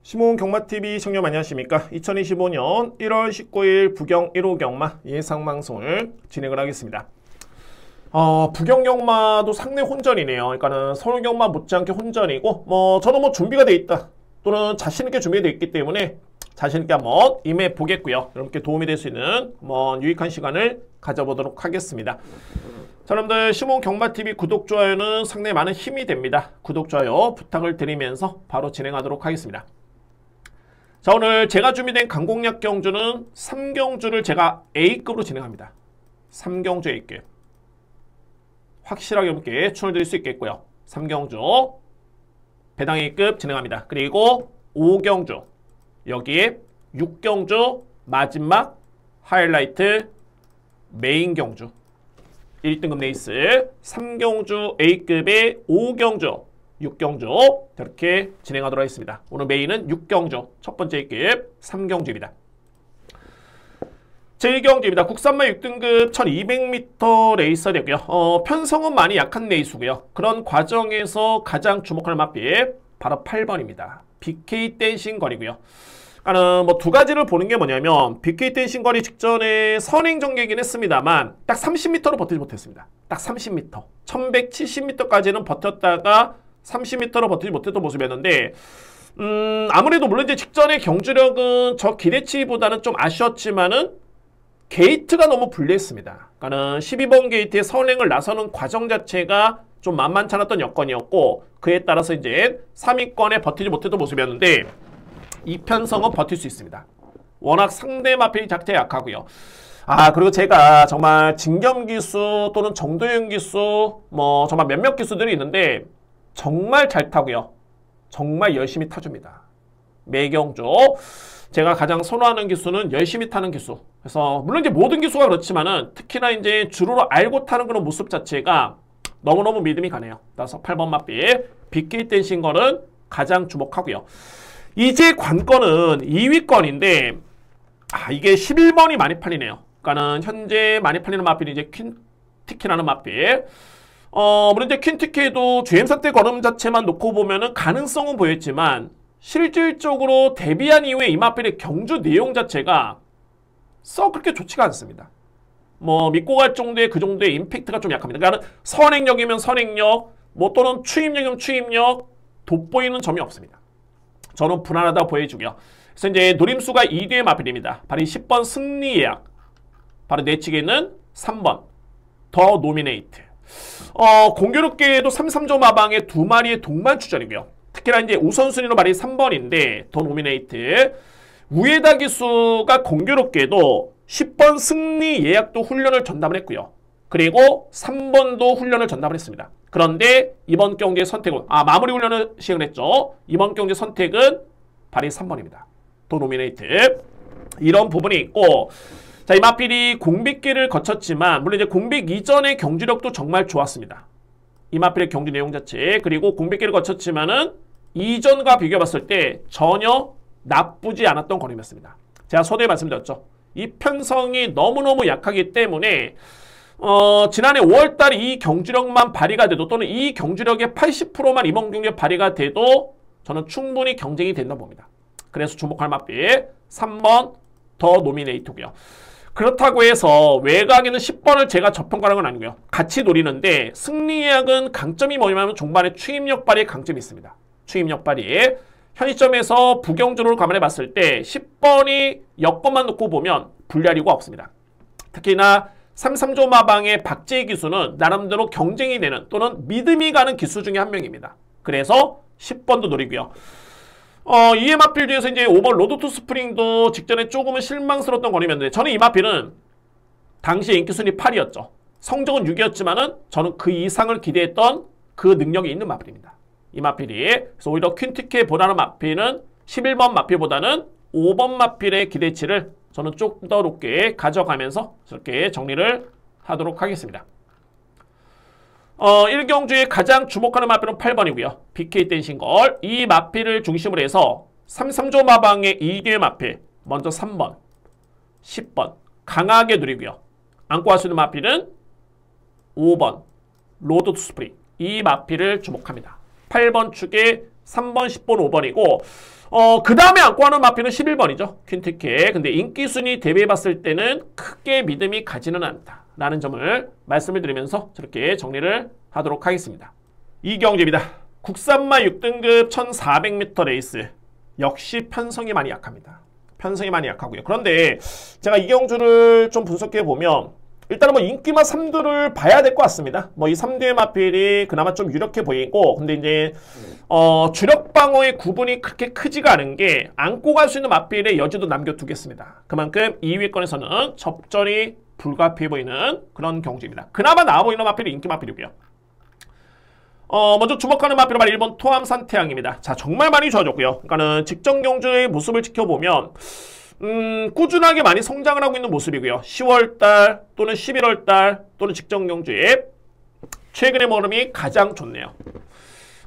시몬 경마TV 시청자 안녕하십니까? 2025년 1월 19일 부경 1호 경마 예상방송을 진행을 하겠습니다. 부경 경마도 상당히 혼전이네요. 그러니까는 서울 경마 못지않게 혼전이고, 저는 준비가 돼 있다. 또는 자신있게 준비되어 있기 때문에 자신있게 한번 임해 보겠고요. 여러분께 도움이 될 수 있는 유익한 시간을 가져보도록 하겠습니다. 자, 여러분들 시몬 경마TV 구독, 좋아요는 상당히 많은 힘이 됩니다. 구독, 좋아요 부탁을 드리면서 바로 진행하도록 하겠습니다. 자, 오늘 제가 준비된 강공략 경주는 3경주를 제가 A급으로 진행합니다. 3경주 A급. 확실하게 여러분께 추천드릴 수 있겠고요. 3경주 배당 A급 진행합니다. 그리고 5경주 여기에 6경주 마지막 하이라이트 메인 경주 1등급 레이스 3경주 A급의 5경주 6경주 이렇게 진행하도록 하겠습니다. 오늘 메인은 6경주 첫 번째 급 3경주입니다. 제1경주입니다. 국산마 6등급 1200m 레이서 되고요. 편성은 많이 약한 레이스고요. 그런 과정에서 가장 주목할 마필 바로 8번입니다. BK 댄싱 거리고요. 두 가지를 보는 게 뭐냐면 BK 댄싱 거리 직전에 선행 전개긴 했습니다만 딱 30m로 버티지 못했습니다. 딱 30m. 1170m까지는 버텼다가 30m로 버티지 못했던 모습이었는데 아무래도 물론 이제 직전의 경주력은 저 기대치보다는 좀 아쉬웠지만은 게이트가 너무 불리했습니다. 그러니까는 12번 게이트에 선행을 나서는 과정 자체가 좀 만만치 않았던 여건이었고 그에 따라서 이제 3위권에 버티지 못했던 모습이었는데 이 편성은 버틸 수 있습니다. 워낙 상대 마필이 작태 약하고요. 그리고 제가 정말 진겸 기수 또는 정도현 기수 정말 몇몇 기수들이 있는데 정말 잘 타고요. 정말 열심히 타줍니다. 매경주 제가 가장 선호하는 기수는 열심히 타는 기수. 그래서 물론 이제 모든 기수가 그렇지만은 특히나 이제 주로로 알고 타는 그런 모습 자체가 너무너무 믿음이 가네요. 따라서 8번 마필 BK 댄싱 거는 가장 주목하고요. 이제 관건은 2위권인데 이게 11번이 많이 팔리네요. 그러니까는 현재 많이 팔리는 마필이 이제 퀸티키라는 마필. 물론 이제 퀸티키도 GM사 때 걸음 자체만 놓고 보면은 가능성은 보였지만 실질적으로 데뷔한 이후에 이 마필의 경주 내용 자체가 썩 그렇게 좋지가 않습니다. 믿고 갈 정도의 그 정도의 임팩트가 좀 약합니다. 그러니까 선행력이면 선행력, 또는 추임력이면 추임력, 돋보이는 점이 없습니다. 저는 불안하다 보여주고요. 그래서 이제 노림수가 2뒤의 마필입니다. 바로 10번 승리 예약. 바로 내치게 있는 3번 더 노미네이트. 공교롭게도 3-3조 마방의 두 마리의 동반 출전이고요. 특히나 이제 우선순위로 말이 3번인데 더 노미네이트. 우에다 기수가 공교롭게도 10번 승리 예약도 훈련을 전담을 했고요. 그리고 3번도 훈련을 전담을 했습니다. 그런데 이번 경기의 선택은 마무리 훈련을 시행을 했죠. 이번 경기 선택은 바로 3번입니다. 더 노미네이트. 이런 부분이 있고 자, 이 마필이 공백기를 거쳤지만 물론 이제 공백 이전의 경주력도 정말 좋았습니다. 이 마필의 경주 내용 자체 그리고 공백기를 거쳤지만은 이전과 비교해봤을 때 전혀 나쁘지 않았던 거림이었습니다. 제가 서두에 말씀드렸죠. 이 편성이 너무너무 약하기 때문에 지난해 5월달에 이 경주력만 발휘가 돼도 또는 이 경주력의 80%만 이번 경기에 발휘가 돼도 저는 충분히 경쟁이 된다 봅니다. 그래서 주목할 마필 3번 더 노미네이트고요. 그렇다고 해서 외곽에는 10번을 제가 저평가하는 건 아니고요. 같이 노리는데 승리 예약은 강점이 뭐냐면 종반에 추임력 발휘의 강점이 있습니다. 추임력 발휘. 현 시점에서 부경주로 감안해 봤을 때 10번이 여건만 놓고 보면 불리할 없습니다. 특히나 3-3조 마방의 박재희 기수는 나름대로 경쟁이 되는 또는 믿음이 가는 기수 중에 한 명입니다. 그래서 10번도 노리고요. 이에 마필 중에서 이제 5번 로드 투 스프링도 직전에 조금은 실망스러웠던 거리였는데 저는 이 마필은 당시 인기 순위 8이었죠. 성적은 6이었지만은 저는 그 이상을 기대했던 그 능력이 있는 마필입니다. 이 마필이. 그래서 오히려 퀸티케보다는 마필은 11번 마필보다는 5번 마필의 기대치를 저는 조금 더 높게 가져가면서 이렇게 정리를 하도록 하겠습니다. 1경주에 가장 주목하는 마필은 8번이고요. BK 댄싱걸. 이 마필을 중심으로 해서 3-3조 마방의 2개의 마필. 먼저 3번, 10번 강하게 누리고요. 안고 갈 수 있는 마필은 5번 로드 투 스프링. 이 마필을 주목합니다. 8번 축에 3번, 10번, 5번이고 그 다음에 안고 하는 마필은 11번이죠. 퀸티켓. 근데 인기 순위 대비해봤을 때는 크게 믿음이 가지는 않다 라는 점을 말씀을 드리면서 저렇게 정리를 하도록 하겠습니다. 이 경주입니다. 국산마 6등급 1400m 레이스. 역시 편성이 많이 약합니다. 편성이 많이 약하고요. 그런데 제가 이 경주를 좀 분석해보면 일단은 뭐 인기마 3두를 봐야 될 것 같습니다. 뭐 이 3두의 마필이 그나마 좀 유력해 보이고, 근데 이제 주력 방어의 구분이 그렇게 크지가 않은 게 안고 갈 수 있는 마필의 여지도 남겨두겠습니다. 그만큼 2위권에서는 접전이 불가피해 보이는 그런 경주입니다. 그나마 나아 보이는 마필이 인기 마필이고요. 먼저 주목하는 마필은 바로 1번 토암산태양입니다. 자, 정말 많이 좋아졌고요. 그러니까는 직전 경주의 모습을 지켜보면 꾸준하게 많이 성장을 하고 있는 모습이고요. 10월달 또는 11월달 또는 직전 경주에 최근의 모름이 가장 좋네요.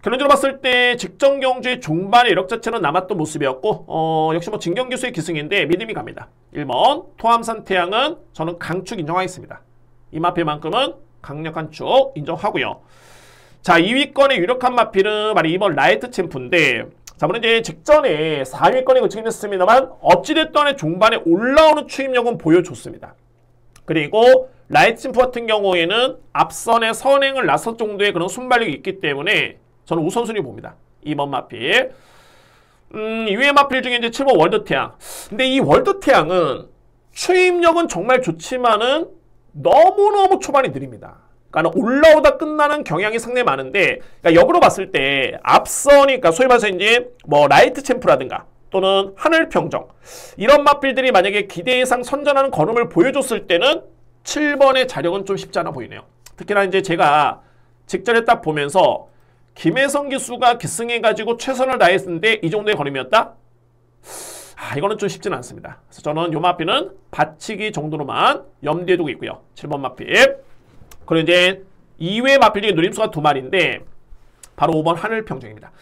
결론적으로 봤을 때 직전 경주의 중반의 이력 자체는 남았던 모습이었고 역시 뭐 진경기수의 기승인데 믿음이 갑니다. 1번 토암산태양은 저는 강축 인정하겠습니다. 이 마필만큼은 강력한 축 인정하고요. 자, 2위권의 유력한 마필은 바로 2번 라이트 챔프인데, 자, 물론 이제 직전에 4위권에 그치긴 했습니다만 어찌됐든 중반에 올라오는 추임력은 보여줬습니다. 그리고 라이트 챔프 같은 경우에는 앞선에 선행을 나설 정도의 그런 순발력이 있기 때문에 저는 우선순위 봅니다. 2번 마필. 이외의 마필 중에 이제 7번 월드태양. 근데 이 월드태양은 추임력은 정말 좋지만은 너무너무 초반이 느립니다. 그러니까 올라오다 끝나는 경향이 상당히 많은데, 그러니까 역으로 봤을 때 앞선이, 그러니까 소위 말해서 이제 뭐 라이트 챔프라든가 또는 하늘평정 이런 마필들이 만약에 기대 이상 선전하는 걸음을 보여줬을 때는 7번의 자력은 좀 쉽지 않아 보이네요. 특히나 이제 제가 직전에 딱 보면서 김혜성 기수가 기승해가지고 최선을 다했는데 이 정도의 걸음이었다? 이거는 좀 쉽지는 않습니다. 그래서 저는 요 마필은 받치기 정도로만 염두에 두고 있고요. 7번 마필. 그리고 이제 2회 마필 중에 누림수가 2마리인데 바로 5번 하늘평정입니다.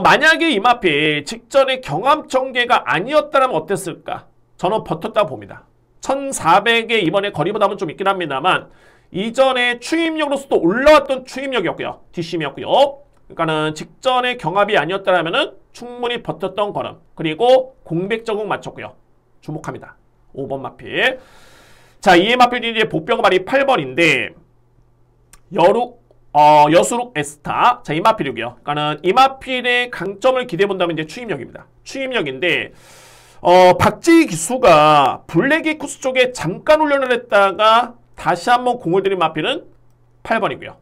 만약에 이 마필 직전에 경암정계가 아니었다면 어땠을까? 저는 버텼다고 봅니다. 1400에 이번에 거리보다는 좀 있긴 합니다만 이전에 추임력으로서도 올라왔던 추임력이었고요. 뒷심이었고요. 그러니까는 직전에 경합이 아니었다면 충분히 버텼던 걸음. 그리고 공백 적응 맞췄고요. 주목합니다. 5번 마필. 자, 이의 마필이 이제 복병 말이 8번인데 여수룩 에스타. 자, 이 마필이고요. 그러니까는 이 마필의 강점을 기대해 본다면 이제 추임력입니다. 추임력인데 박지희 기수가 블랙이 코스 쪽에 잠깐 훈련을 했다가 다시 한번 공을 들인 마필은 8번이고요.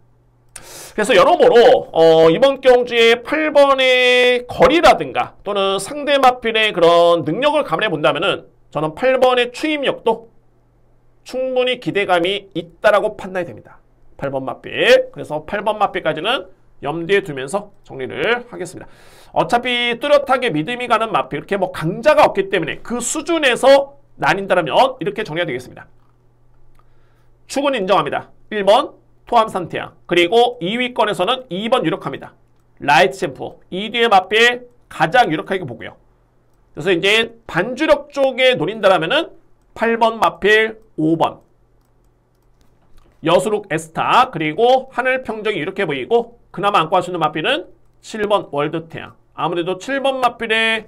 그래서 여러모로 이번 경주에 8번의 거리라든가 또는 상대 마필의 그런 능력을 감안해 본다면은 저는 8번의 추임력도 충분히 기대감이 있다라고 판단이 됩니다. 8번 마필. 그래서 8번 마필까지는 염두에 두면서 정리를 하겠습니다. 어차피 뚜렷하게 믿음이 가는 마필, 이렇게 뭐 강자가 없기 때문에 그 수준에서 나뉜다면 이렇게 정리가 되겠습니다. 축은 인정합니다. 1번 토암산태양. 그리고 2위권에서는 2번 유력합니다. 라이트 챔프. 2뒤의 마필 가장 유력하게 보고요. 그래서 이제 반주력 쪽에 노린다라면은 8번 마필, 5번 여수룩 에스타, 그리고 하늘평정이 이렇게 보이고 그나마 안고 할 수 있는 마필은 7번 월드태양. 아무래도 7번 마필의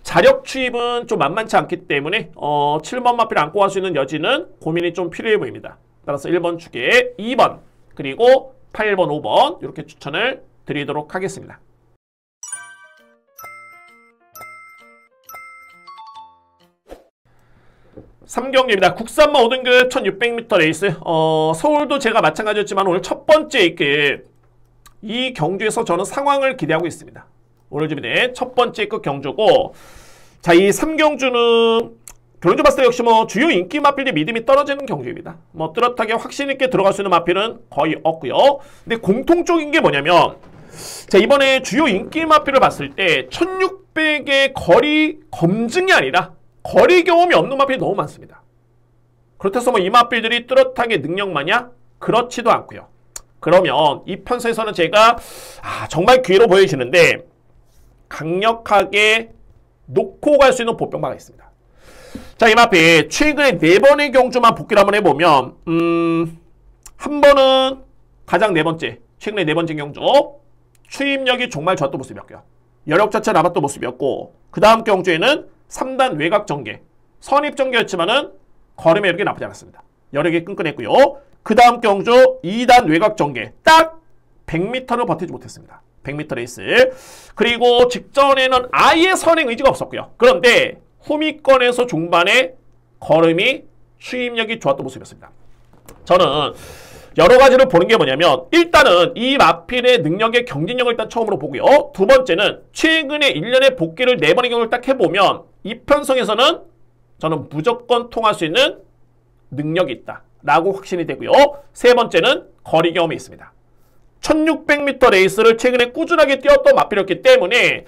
자력 추입은 좀 만만치 않기 때문에 7번 마필 안고 할 수 있는 여지는 고민이 좀 필요해 보입니다. 따라서 1번 축에 2번 그리고 8번, 5번 이렇게 추천을 드리도록 하겠습니다. 삼경기입니다. 국산마 5등급 1600m 레이스. 서울도 제가 마찬가지였지만 오늘 첫 번째 이 경주에서 저는 상황을 기대하고 있습니다. 오늘 준비된 첫 번째 경주고, 자, 이 3경주는 결론적으로 봤을 때 역시 뭐 주요 인기 마필의 믿음이 떨어지는 경주입니다. 뭐 뚜렷하게 확신 있게 들어갈 수 있는 마필은 거의 없고요. 근데 공통적인 게 뭐냐면, 자, 이번에 주요 인기 마필을 봤을 때 1600의 거리 검증이 아니라 거리 경험이 없는 마필이 너무 많습니다. 그렇다고 해서 뭐 이 마필들이 뚜렷하게 능력마냐? 그렇지도 않고요. 그러면 이 편서에서는 제가 정말 기회로 보여지는데 강력하게 놓고 갈 수 있는 보병마가 있습니다. 자, 이 마필 최근에 4번의 경주만 복귀를 한번 해보면 한 번은 가장 4번째, 최근에 4번째 경주 추임력이 정말 좋았던 모습이었고요. 여력 자체 남았던 모습이었고 그 다음 경주에는 3단 외곽 전개, 선입 전개였지만은 걸음의 여력이 나쁘지 않았습니다. 여력이 끈끈했고요. 그 다음 경주 2단 외곽 전개 딱 100m를 버티지 못했습니다. 100m 레이스. 그리고 직전에는 아예 선행 의지가 없었고요. 그런데 후미권에서 중반에 걸음이 추임력이 좋았던 모습이었습니다. 저는 여러 가지를 보는 게 뭐냐면 일단은 이 마필의 능력의 경쟁력을 일단 처음으로 보고요. 두 번째는 최근에 1년에 복귀를 4번의 경우를 딱 해보면 이 편성에서는 저는 무조건 통할 수 있는 능력이 있다 라고 확신이 되고요. 세 번째는 거리 경험이 있습니다. 1600m 레이스를 최근에 꾸준하게 뛰었던 마필이었기 때문에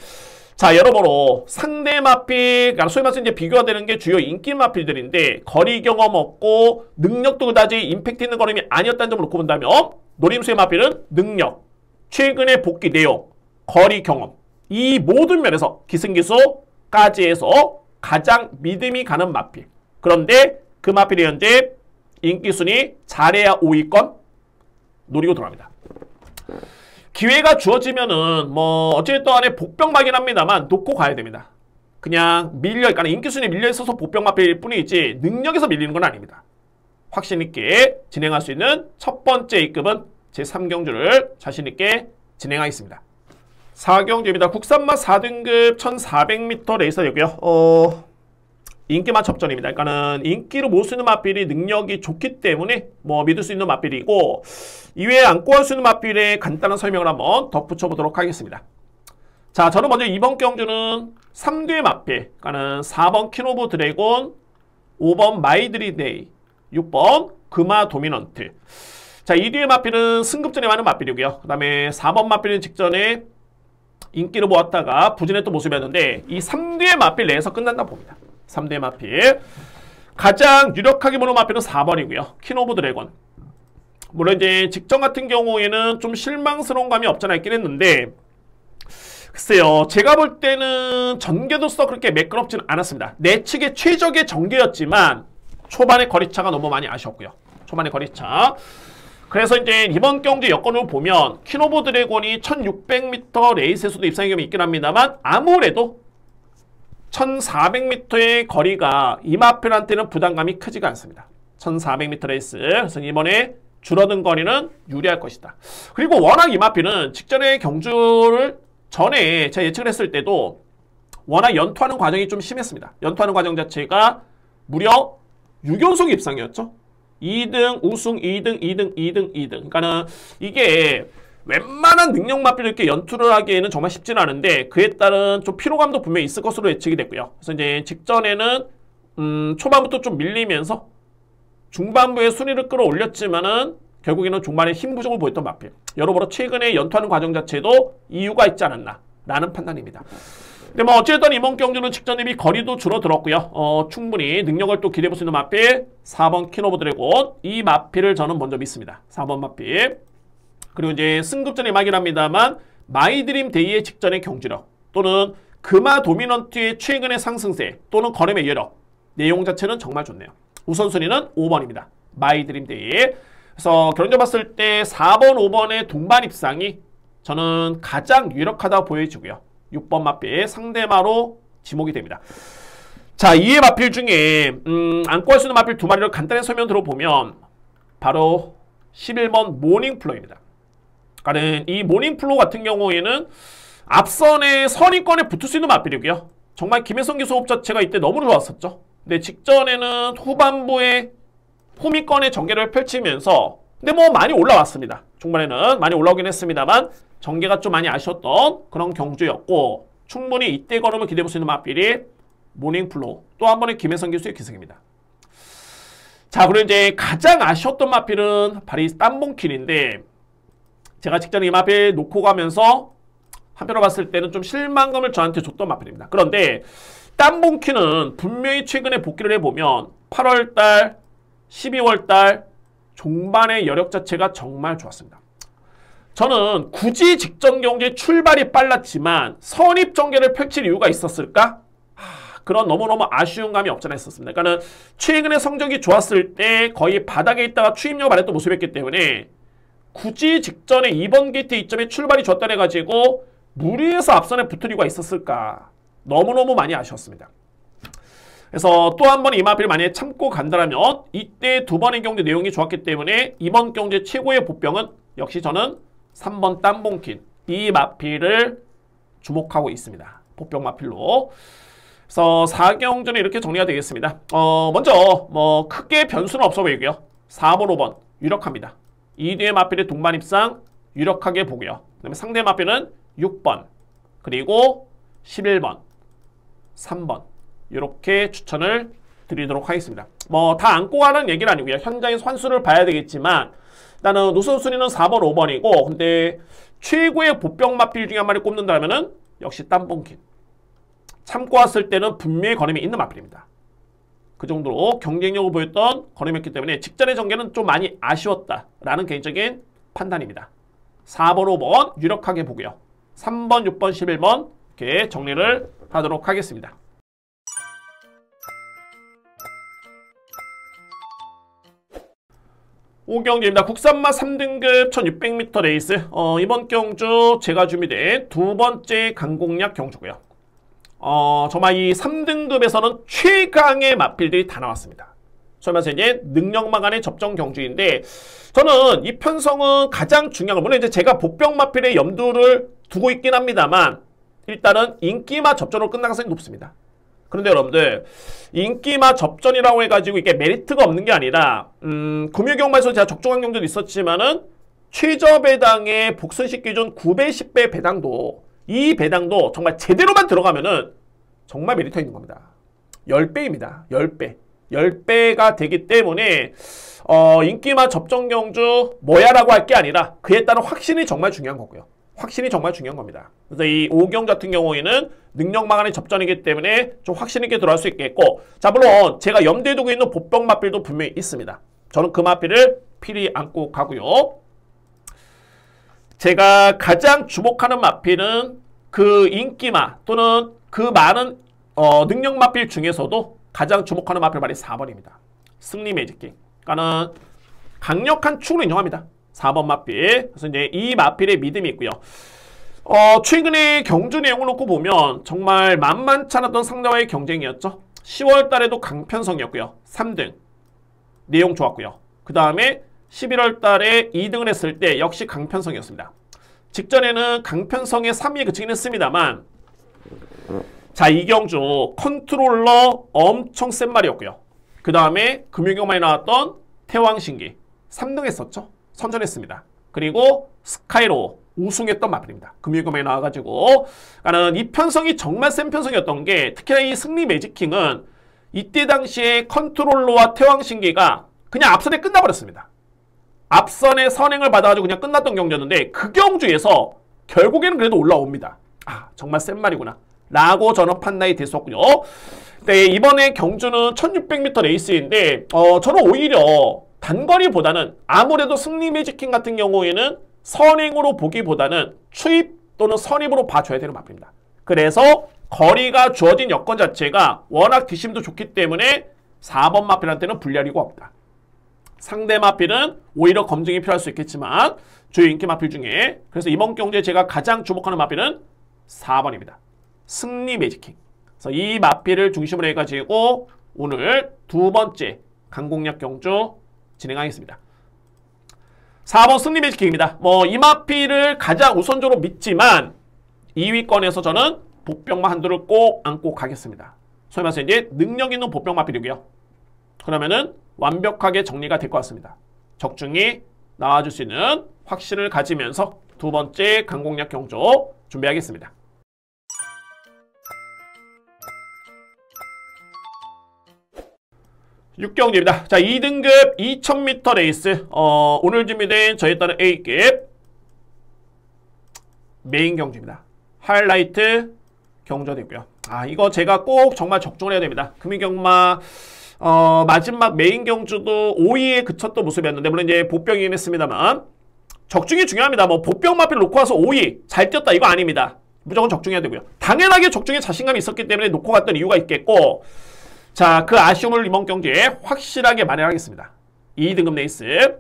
자, 여러모로 상대 마필, 소위 말해서 이제 비교가 되는 게 주요 인기 마필들인데 거리 경험 없고 능력도 그다지 임팩트 있는 걸음이 아니었다는 점을 놓고 본다면 노림수의 마필은 능력, 최근의 복귀 내용, 거리 경험 이 모든 면에서 기승기수까지 해서 가장 믿음이 가는 마필. 그런데 그 마필이 현재 인기순위 잘해야 5위권 노리고 들어갑니다. 기회가 주어지면은 뭐 어쨌든 안에 복병마긴 합니다만 놓고 가야 됩니다. 그냥 그러니까 인기순위에 밀려있어서 복병마필일 뿐이지 능력에서 밀리는 건 아닙니다. 확신있게 진행할 수 있는 첫 번째 A급은 제3경주를 자신있게 진행하겠습니다. 4경주입니다. 국산마 4등급 1400m 레이서이고요. 인기만 접전입니다. 그러니까는 인기로 모을 수 있는 마필이 능력이 좋기 때문에 뭐 믿을 수 있는 마필이고 이외에 안고 할 수 있는 마필의 간단한 설명을 한번 덧붙여 보도록 하겠습니다. 자, 저는 먼저 이번 경주는 3대 마필, 그러니까는 4번 퀸오브 드래곤, 5번 마이드리데이, 6번 금화 도미넌트. 자, 이 뒤의 마필은 승급전에 많은 마필이고요. 그 다음에 4번 마필은 직전에 인기를 모았다가 부진했던 모습이었는데 이 3뒤의 마필 내에서 끝난다 봅니다. 3대 마필. 가장 유력하게 보는 마필은 4번이고요. 퀸 오브 드래곤. 물론 이제 직전 같은 경우에는 좀 실망스러운 감이 없잖아 있긴 했는데 글쎄요. 제가 볼 때는 전개도서 그렇게 매끄럽지는 않았습니다. 내 측의 최적의 전개였지만 초반에 거리차가 너무 많이 아쉬웠고요. 초반에 거리차. 그래서 이제 이번 경주 여건을 보면 퀸 오브 드래곤이 1600m 레이스에서도 입상의 경험이 있긴 합니다만 아무래도 1400m의 거리가 이 마필한테는 부담감이 크지가 않습니다. 1400m 레이스. 그래서 이번에 줄어든 거리는 유리할 것이다. 그리고 워낙 이 마필은 직전에 경주를 전에 제가 예측을 했을 때도 워낙 연투하는 과정이 좀 심했습니다. 연투하는 과정 자체가 무려 6연속 입상이었죠. 2등, 우승, 2등, 2등, 2등, 2등. 그러니까는 이게 웬만한 능력 마필을 이렇게 연투를 하기에는 정말 쉽지는 않은데 그에 따른 좀 피로감도 분명히 있을 것으로 예측이 됐고요. 그래서 이제 직전에는 초반부터 좀 밀리면서 중반부에 순위를 끌어올렸지만은 결국에는 중반에 힘 부족을 보였던 마필. 여러모로 최근에 연투하는 과정 자체도 이유가 있지 않았나 라는 판단입니다. 근데 뭐 어쨌든 이번 경주는 직전 대비 거리도 줄어들었고요. 충분히 능력을 또 기대해볼 수 있는 마필 4번 퀸 오브 드래곤. 이 마필을 저는 먼저 믿습니다. 4번 마필. 그리고 이제 승급전이 막이긴 합니다만 마이드림 데이의 직전의 경주력 또는 금화 도미넌트의 최근의 상승세 또는 걸음의 여력 내용 자체는 정말 좋네요. 우선순위는 5번입니다. 마이드림 데이. 그래서 결론적으로 봤을 때 4번, 5번의 동반 입상이 저는 가장 유력하다고 보여지고요. 6번 마필 상대마로 지목이 됩니다. 자, 이의 마필 중에 안고 할 수 있는 마필 두 마리를 간단히 설명 들어보면 바로 11번 모닝플로입니다. 그러니까 이 모닝플로 같은 경우에는 앞선의 선의권에 붙을 수 있는 마필이고요. 정말 김혜성 기수 호흡 자체가 이때 너무 좋았었죠. 근데 직전에는 후반부에 후미권의 전개를 펼치면서 근데 뭐 많이 올라왔습니다. 중반에는 많이 올라오긴 했습니다만 전개가 좀 많이 아쉬웠던 그런 경주였고 충분히 이때 걸음을 기대해볼 수 있는 마필이 모닝플로 또 한 번의 김혜성 기수의 기승입니다. 자, 그리고 이제 가장 아쉬웠던 마필은 바로 이 땀봉킬인데 제가 직전에 이 마필 놓고 가면서 한편으로 봤을 때는 좀 실망감을 저한테 줬던 마필입니다. 그런데 땀봉키는 분명히 최근에 복귀를 해보면 8월달, 12월달 종반의 여력 자체가 정말 좋았습니다. 저는 굳이 직전 경기에 출발이 빨랐지만 선입 전개를 펼칠 이유가 있었을까? 그런 너무너무 아쉬운 감이 없잖아 있었습니다. 그러니까 최근에 성적이 좋았을 때 거의 바닥에 있다가 추임력을 발휘했던 모습이었기 때문에 굳이 직전에 2번 게이트 이점에 출발이 좋았다 해가지고 무리해서 앞선에 붙을 이유가 있었을까? 너무너무 많이 아쉬웠습니다. 그래서 또 한 번 이 마필을 만약에 참고 간다면 이때 두 번의 경제 내용이 좋았기 때문에 이번 경제 최고의 보병은 역시 저는 3번 땀봉킨 이 마필을 주목하고 있습니다. 보병 마필로. 그래서 4경전에 이렇게 정리가 되겠습니다. 먼저 뭐 크게 변수는 없어 보이고요. 4번, 5번 유력합니다. 2뒤의 마필의 동반 입상 유력하게 보고요. 그 다음에 상대 마필은 6번 그리고 11번 3번 이렇게 추천을 드리도록 하겠습니다. 뭐 다 안고 가는 얘기는 아니고요. 현장에서 환수를 봐야 되겠지만 나는 우선순위는 4번, 5번이고 근데 최고의 보병 마필 중에 한 마리 꼽는다면은 역시 땀봉킨. 참고 왔을 때는 분명히 걸음이 있는 마필입니다. 그 정도로 경쟁력을 보였던 걸음이었기 때문에 직전의 전개는 좀 많이 아쉬웠다라는 개인적인 판단입니다. 4번, 5번 유력하게 보고요. 3번, 6번, 11번 이렇게 정리를 하도록 하겠습니다. 5경주입니다. 국산마 3등급 1600m 레이스. 이번 경주 제가 준비된 두 번째 강공략 경주고요. 정말 이 3등급에서는 최강의 마필들이 다 나왔습니다. 소위 말해서 이제 능력마 간의 접전 경주인데 저는 이 편성은 가장 중요한 건 물론 이제 제가 보병 마필의 염두를 두고 있긴 합니다만 일단은 인기마 접전으로 끝날 가능성이 높습니다. 그런데 여러분들 인기마 접전이라고 해가지고 이게 메리트가 없는 게 아니라 금요경마에서 제가 적중한 경주도 있었지만은 최저 배당의 복선식 기준 9배, 10배 배당도 이 배당도 정말 제대로만 들어가면은 정말 메리트가 있는 겁니다. 10배입니다. 10배. 10배가 되기 때문에 인기마 접전 경주 뭐야 라고 할 게 아니라 그에 따른 확신이 정말 중요한 거고요. 확신이 정말 중요한 겁니다. 그래서 이 5경 같은 경우에는 능력망간의 접전이기 때문에 좀 확신 있게 들어갈 수 있겠고 자 물론 제가 염두에 두고 있는 보병 마필도 분명히 있습니다. 저는 그 마필을 필히 안고 가고요. 제가 가장 주목하는 마필은 그 인기마 또는 그 많은 능력 마필 중에서도 가장 주목하는 마필 말이 4번입니다. 승리 매직킹. 그러니까는 강력한 축을 인정합니다. 4번 마필. 그래서 이제 이 마필의 믿음이 있고요. 최근에 경주 내용을 놓고 보면 정말 만만치 않았던 상대와의 경쟁이었죠. 10월 달에도 강편성이었고요. 3등. 내용 좋았고요. 그 다음에 11월 달에 2등을 했을 때 역시 강편성이었습니다. 직전에는 강편성의 3위에 그치긴 했습니다만 자, 이 경주 컨트롤러 엄청 센 말이었고요. 그 다음에 금요경마에 나왔던 태왕신기 3등 했었죠. 선전했습니다. 그리고 스카이로 우승했던 마필입니다. 금요경마에 나와가지고 나는 이 편성이 정말 센 편성이었던 게 특히나 이 승리 매직킹은 이때 당시에 컨트롤러와 태왕신기가 그냥 앞선에 끝나버렸습니다. 앞선에 선행을 받아가지고 그냥 끝났던 경주였는데 그 경주에서 결국에는 그래도 올라옵니다. 아 정말 센 말이구나 라고 저는 판단이 됐었고요. 네, 이번에 경주는 1600m 레이스인데 저는 오히려 단거리보다는 아무래도 승리 매직킹 같은 경우에는 선행으로 보기보다는 추입 또는 선입으로 봐줘야 되는 마필입니다. 그래서 거리가 주어진 여건 자체가 워낙 뒷심도 좋기 때문에 4번 마필한테는 불리할 이유가 없다. 상대 마필은 오히려 검증이 필요할 수 있겠지만 주요 인기 마필 중에 그래서 이번 경주에 제가 가장 주목하는 마필은 4번입니다. 승리 매직킹. 그래서 이 마필을 중심으로 해가지고 오늘 두 번째 강공략 경주 진행하겠습니다. 4번 승리 매직킹입니다. 뭐 이 마필을 가장 우선적으로 믿지만 2위권에서 저는 보병마 한두를 꼭 안고 가겠습니다. 소위 말해서 이제 능력 있는 보병 마필이고요. 그러면은 완벽하게 정리가 될 것 같습니다. 적중이 나와줄 수 있는 확신을 가지면서 두 번째 강공략 경주 준비하겠습니다. 6경주입니다. 자, 2등급 2000m 레이스. 오늘 준비된 저에 따른 A급 메인 경주입니다. 하이라이트 경주가 되고요. 아, 이거 제가 꼭 정말 적중을 해야 됩니다. 금이경마 마지막 메인 경주도 5위에 그쳤던 모습이었는데 물론 이제 보병이긴 했습니다만 적중이 중요합니다. 뭐 보병 마필 놓고 와서 5위 잘 뛰었다 이거 아닙니다. 무조건 적중해야 되고요. 당연하게 적중에 자신감이 있었기 때문에 놓고 갔던 이유가 있겠고 자, 그 아쉬움을 이번 경기에 확실하게 만회하겠습니다. 2등급 레이스.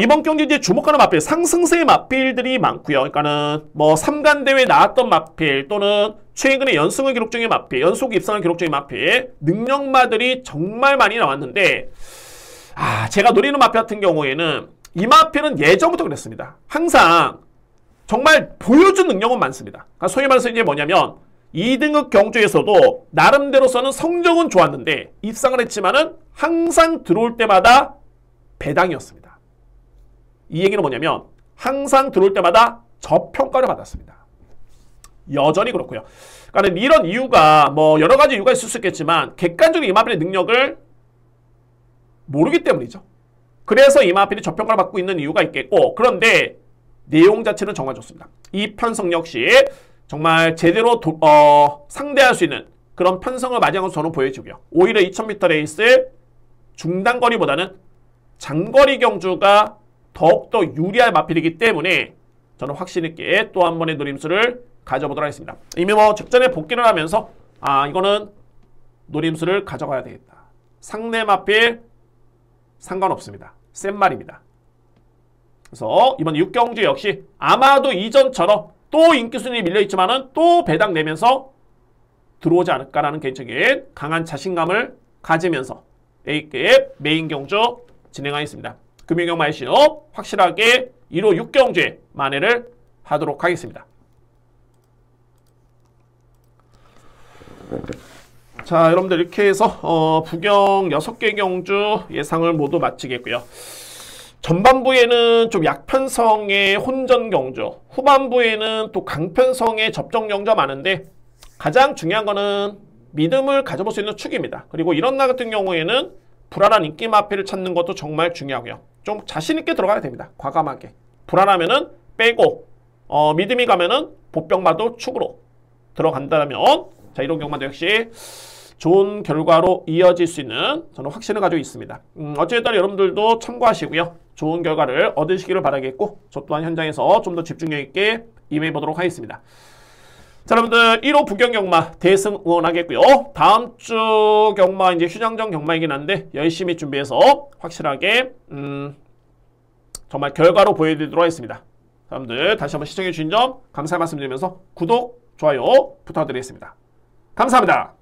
이번 경기 이제 주목하는 마필, 상승세의 마필들이 많고요. 그러니까는 뭐 3간 대회 나왔던 마필 또는 최근에 연승을 기록 중인 마필, 연속 입상을 기록 중인 마필, 능력마들이 정말 많이 나왔는데 제가 노리는 마필 같은 경우에는 이 마필은 예전부터 그랬습니다. 항상 정말 보여준 능력은 많습니다. 그러니까 소위 말해서 이제 뭐냐면 2등급 경주에서도 나름대로서는 성적은 좋았는데 입상을 했지만은 항상 들어올 때마다 배당이었습니다. 이 얘기는 뭐냐면 항상 들어올 때마다 저평가를 받았습니다. 여전히 그렇고요. 그러니까 이런 이유가 뭐 여러 가지 이유가 있을 수 있겠지만 객관적으로 이마필의 능력을 모르기 때문이죠. 그래서 이마필이 저평가를 받고 있는 이유가 있겠고, 그런데 내용 자체는 정말 좋습니다. 이 편성 역시 정말 제대로 상대할 수 있는 그런 편성을 맞이한 것으로 저는 보여지고요. 오히려 2000m 레이스 중단거리보다는 장거리 경주가 더욱더 유리한 마필이기 때문에 저는 확신 있게 또 한 번의 노림수를 가져보도록 하겠습니다. 이미 뭐 직전에 복귀를 하면서 이거는 노림수를 가져가야 되겠다. 상대 마필 상관없습니다. 센 말입니다. 그래서 이번 6경주 역시 아마도 이전처럼 또 인기순위 밀려있지만은 또 배당 내면서 들어오지 않을까라는 개인적인 강한 자신감을 가지면서 A급 메인 경주 진행하겠습니다. 금융경마 IC로 확실하게 1호 6경주에 만회를 하도록 하겠습니다. 자, 여러분들 이렇게 해서 부경 6개 경주 예상을 모두 마치겠고요. 전반부에는 좀 약편성의 혼전 경주, 후반부에는 또 강편성의 접전 경주가 많은데 가장 중요한 거는 믿음을 가져볼 수 있는 축입니다. 그리고 이런 날 같은 경우에는 불안한 인기 마필을 찾는 것도 정말 중요하고요. 좀 자신 있게 들어가야 됩니다. 과감하게. 불안하면은 빼고 믿음이 가면은 보병마도 축으로 들어간다면 자, 이런 경마도 역시 좋은 결과로 이어질 수 있는 저는 확신을 가지고 있습니다. 어쨌든 여러분들도 참고하시고요. 좋은 결과를 얻으시기를 바라겠고 저 또한 현장에서 좀 더 집중력 있게 임해보도록 하겠습니다. 자, 여러분들 1호 부경 경마 대승 응원하겠고요. 다음 주 경마 이제 휴장전 경마이긴 한데 열심히 준비해서 확실하게 정말 결과로 보여드리도록 하겠습니다. 여러분들 다시 한번 시청해주신 점 감사의 말씀드리면서 구독, 좋아요 부탁드리겠습니다. 감사합니다.